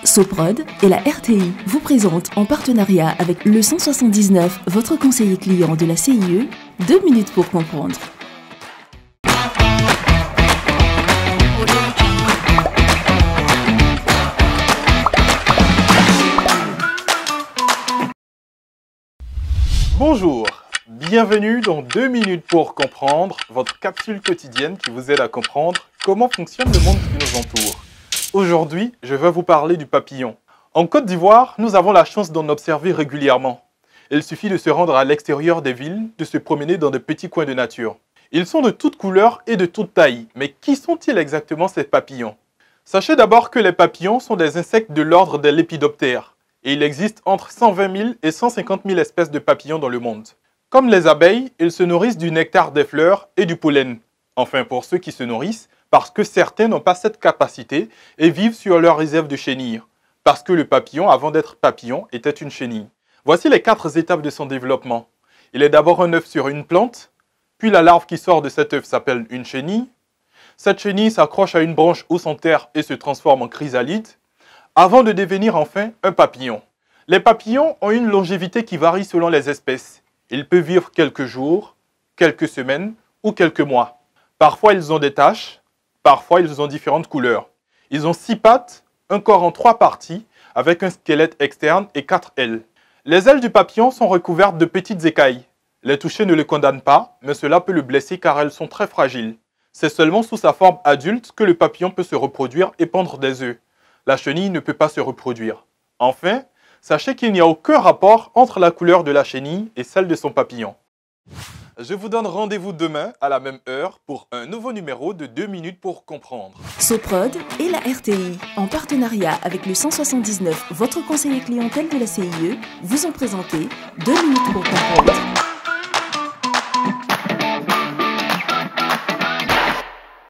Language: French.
Soprod et la RTI vous présentent en partenariat avec le 179, votre conseiller client de la CIE, 2 minutes pour comprendre. Bonjour, bienvenue dans 2 minutes pour comprendre, votre capsule quotidienne qui vous aide à comprendre comment fonctionne le monde qui nous entoure. Aujourd'hui, je vais vous parler du papillon. En Côte d'Ivoire, nous avons la chance d'en observer régulièrement. Il suffit de se rendre à l'extérieur des villes, de se promener dans de petits coins de nature. Ils sont de toutes couleurs et de toutes tailles, mais qui sont-ils exactement ces papillons? Sachez d'abord que les papillons sont des insectes de l'ordre des lépidoptères, et il existe entre 120 000 et 150 000 espèces de papillons dans le monde. Comme les abeilles, ils se nourrissent du nectar des fleurs et du pollen. Enfin, pour ceux qui se nourrissent, parce que certains n'ont pas cette capacité et vivent sur leur réserve de chenilles. Parce que le papillon, avant d'être papillon, était une chenille. Voici les 4 étapes de son développement. Il est d'abord un œuf sur une plante, puis la larve qui sort de cet œuf s'appelle une chenille. Cette chenille s'accroche à une branche ou s'enterre et se transforme en chrysalide, avant de devenir enfin un papillon. Les papillons ont une longévité qui varie selon les espèces. Ils peuvent vivre quelques jours, quelques semaines ou quelques mois. Parfois ils ont des taches, parfois ils ont différentes couleurs. Ils ont 6 pattes, un corps en 3 parties, avec un squelette externe et 4 ailes. Les ailes du papillon sont recouvertes de petites écailles. Les toucher ne le condamne pas, mais cela peut le blesser car elles sont très fragiles. C'est seulement sous sa forme adulte que le papillon peut se reproduire et pondre des œufs. La chenille ne peut pas se reproduire. Enfin, sachez qu'il n'y a aucun rapport entre la couleur de la chenille et celle de son papillon. Je vous donne rendez-vous demain à la même heure pour un nouveau numéro de 2 minutes pour comprendre. Soprod et la RTI, en partenariat avec le 179, votre conseiller clientèle de la CIE, vous ont présenté 2 minutes pour comprendre.